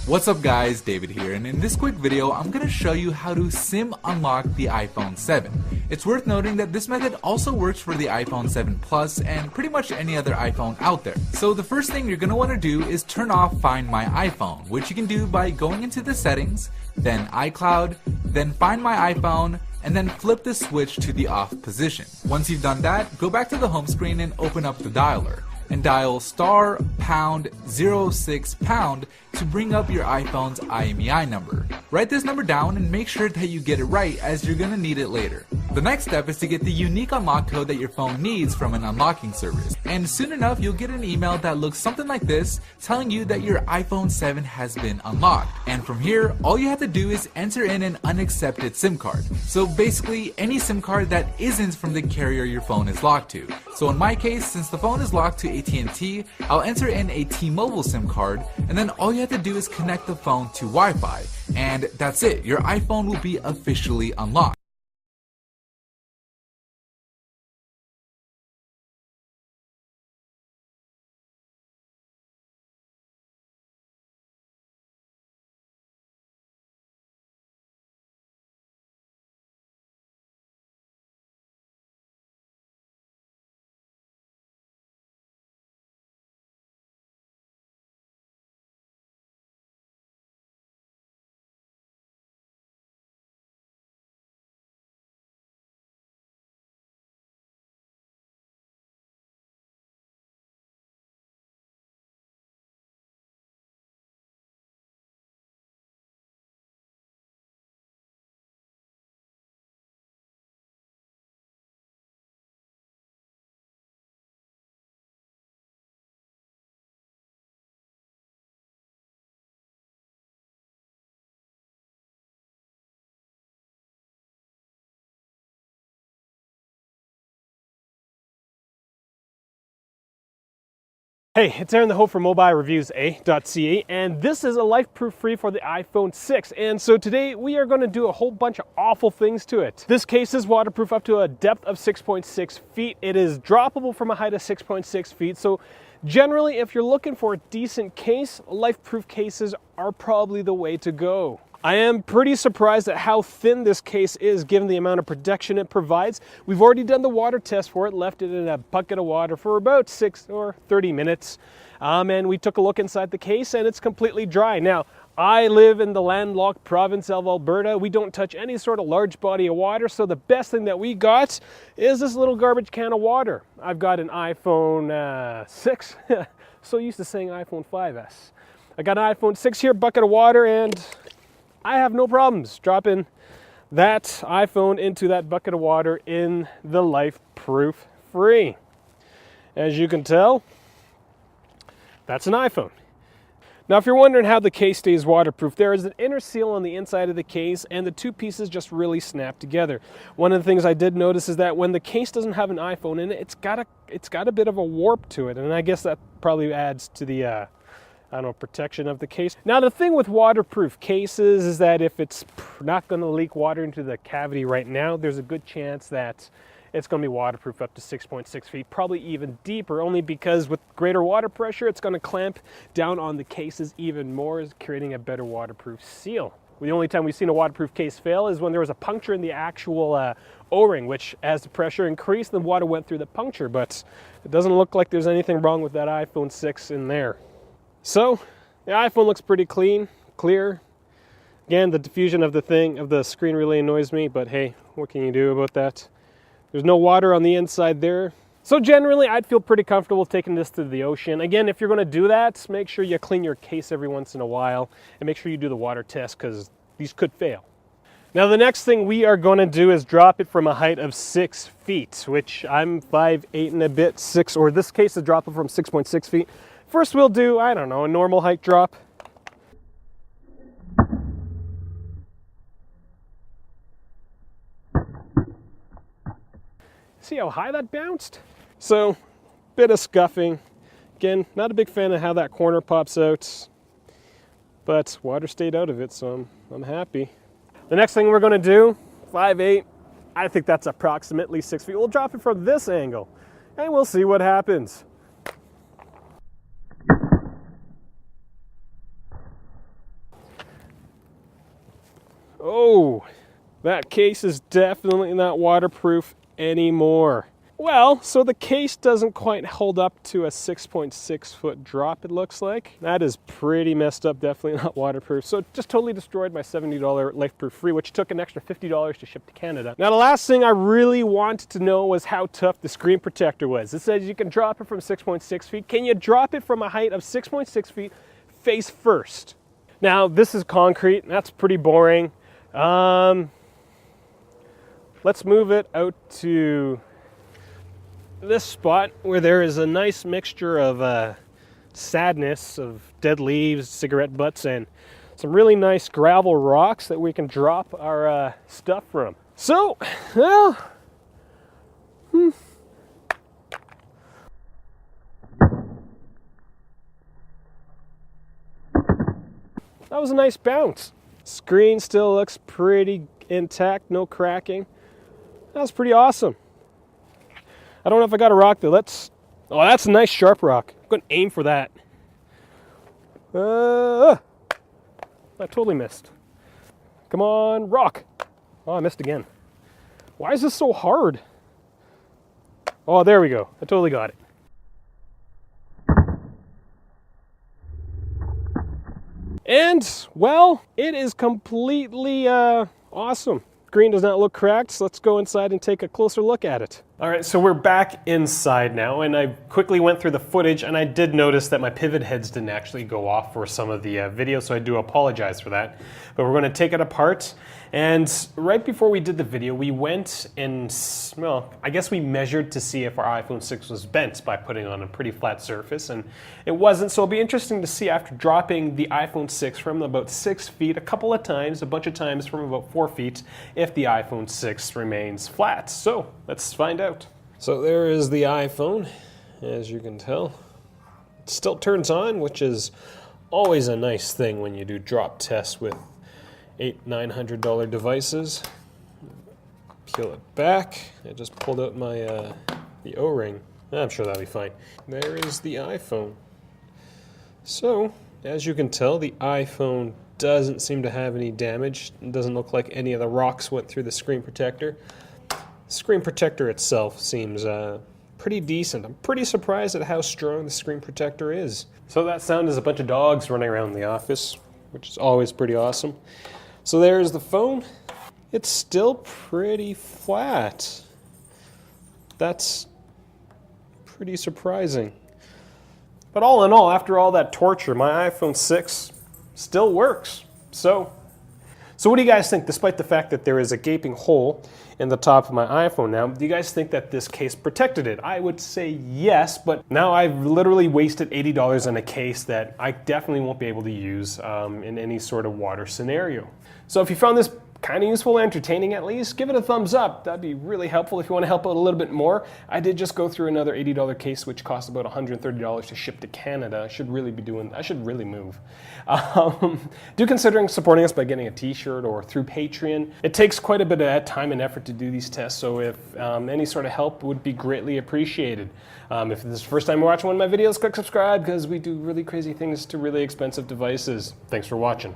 What's up guys, David here, and in this quick video I'm going to show you how to SIM unlock the iPhone 7. It's worth noting that this method also works for the iPhone 7 Plus and pretty much any other iPhone out there. So the first thing you're going to want to do is turn off Find My iPhone, which you can do by going into the settings, then iCloud, then Find My iPhone, and then flip the switch to the off position. Once you've done that, go back to the home screen and open up the dialer and dial *#06# to bring up your iPhone's IMEI number. Write this number down and make sure that you get it right, as you're gonna need it later. The next step is to get the unique unlock code that your phone needs from an unlocking service, and soon enough you'll get an email that looks something like this, telling you that your iPhone 7 has been unlocked. And from here, all you have to do is enter in an unaccepted SIM card. So basically any SIM card that isn't from the carrier your phone is locked to. So in my case, since the phone is locked to AT&T, I'll enter in a T-Mobile SIM card, and then all you have to do is connect the phone to Wi-Fi, and that's it. Your iPhone will be officially unlocked. Hey, it's Aaron the Hope from Mobilereviews-eh.ca, and this is a LifeProof Fre for the iPhone 6. And so today we are going to do a whole bunch of awful things to it. This case is waterproof up to a depth of 6.6 feet. It is droppable from a height of 6.6 feet. So generally, if you're looking for a decent case, LifeProof cases are probably the way to go. I am pretty surprised at how thin this case is given the amount of protection it provides. We've already done the water test for it, left it in a bucket of water for about 6 or 30 minutes. And we took a look inside the case and it's completely dry. Now, I live in the landlocked province of Alberta. We don't touch any sort of large body of water, so the best thing that we got is this little garbage can of water. I've got an iPhone 6, so used to saying iPhone 5S. I got an iPhone 6 here, bucket of water, and I have no problems dropping that iPhone into that bucket of water in the LifeProof Fre. As you can tell, that's an iPhone. Now, if you're wondering how the case stays waterproof, there is an inner seal on the inside of the case, and the two pieces just really snap together. One of the things I did notice is that when the case doesn't have an iPhone in it, it's got a bit of a warp to it, and I guess that probably adds to the protection of the case. Now, the thing with waterproof cases is that if it's not going to leak water into the cavity right now, there's a good chance that it's going to be waterproof up to 6.6 feet, probably even deeper, only because with greater water pressure, it's going to clamp down on the cases even more, creating a better waterproof seal. The only time we've seen a waterproof case fail is when there was a puncture in the actual O-ring, which as the pressure increased, the water went through the puncture, but it doesn't look like there's anything wrong with that iPhone 6 in there. So, the iPhone looks pretty clean, clear. Again, the diffusion of the screen really annoys me, but hey, what can you do about that? There's no water on the inside there. So generally, I'd feel pretty comfortable taking this to the ocean. Again, if you're going to do that, make sure you clean your case every once in a while, and make sure you do the water test, because these could fail. Now, the next thing we are going to do is drop it from a height of 6 feet, which I'm 5'8" and a bit, 6, or this case is drop it from 6.6 feet. First we'll do, I don't know, a normal height drop. See how high that bounced? So, bit of scuffing. Again, not a big fan of how that corner pops out, but water stayed out of it, so I'm happy. The next thing we're gonna do, 5'8", I think that's approximately 6 feet. We'll drop it from this angle, and we'll see what happens. Oh, that case is definitely not waterproof anymore. Well, so the case doesn't quite hold up to a 6.6 foot drop, it looks like. That is pretty messed up, definitely not waterproof. So it just totally destroyed my $70 LifeProof Fre, which took an extra $50 to ship to Canada. Now the last thing I really wanted to know was how tough the screen protector was. It says you can drop it from 6.6 feet. Can you drop it from a height of 6.6 feet face first? Now this is concrete, that's pretty boring. Let's move it out to this spot where there is a nice mixture of sadness, of dead leaves, cigarette butts, and some really nice gravel rocks that we can drop our stuff from. So, well, that was a nice bounce. Screen still looks pretty intact, no cracking. That was pretty awesome. I don't know if I got a rock though. Oh, that's a nice sharp rock. I'm going to aim for that. I totally missed. Come on, rock. Oh, I missed again. Why is this so hard? Oh, there we go. I totally got it. And, well, it is completely awesome. Screen does not look cracked, so let's go inside and take a closer look at it. All right, so we're back inside now, and I quickly went through the footage, and I did notice that my pivot heads didn't actually go off for some of the video, so I do apologize for that. But we're going to take it apart, and right before we did the video, we went and, well, I guess we measured to see if our iPhone 6 was bent by putting on a pretty flat surface, and it wasn't, so it'll be interesting to see after dropping the iPhone 6 from about 6 feet a couple of times, a bunch of times from about 4 feet, if the iPhone 6 remains flat. So let's find out. So there is the iPhone, as you can tell. It still turns on, which is always a nice thing when you do drop tests with $800-900 devices. Peel it back. I just pulled out my the O-ring. I'm sure that'll be fine. There is the iPhone. So, as you can tell, the iPhone doesn't seem to have any damage. It doesn't look like any of the rocks went through the screen protector. The screen protector itself seems pretty decent. I'm pretty surprised at how strong the screen protector is. So that sound is a bunch of dogs running around the office, which is always pretty awesome. So there's the phone. It's still pretty flat. That's pretty surprising. But all in all, after all that torture, my iPhone 6 still works. So what do you guys think, despite the fact that there is a gaping hole in the top of my iPhone now, do you guys think that this case protected it? I would say yes, but now I've literally wasted $80 on a case that I definitely won't be able to use in any sort of water scenario. So if you found this kind of useful, entertaining at least, give it a thumbs up. That'd be really helpful. If you want to help out a little bit more, I did just go through another $80 case, which cost about $130 to ship to Canada. I should really move. Do consider supporting us by getting a t-shirt or through Patreon. It takes quite a bit of time and effort to do these tests, so if any sort of help would be greatly appreciated. If this is the first time you're watching one of my videos, click subscribe because we do really crazy things to really expensive devices. Thanks for watching.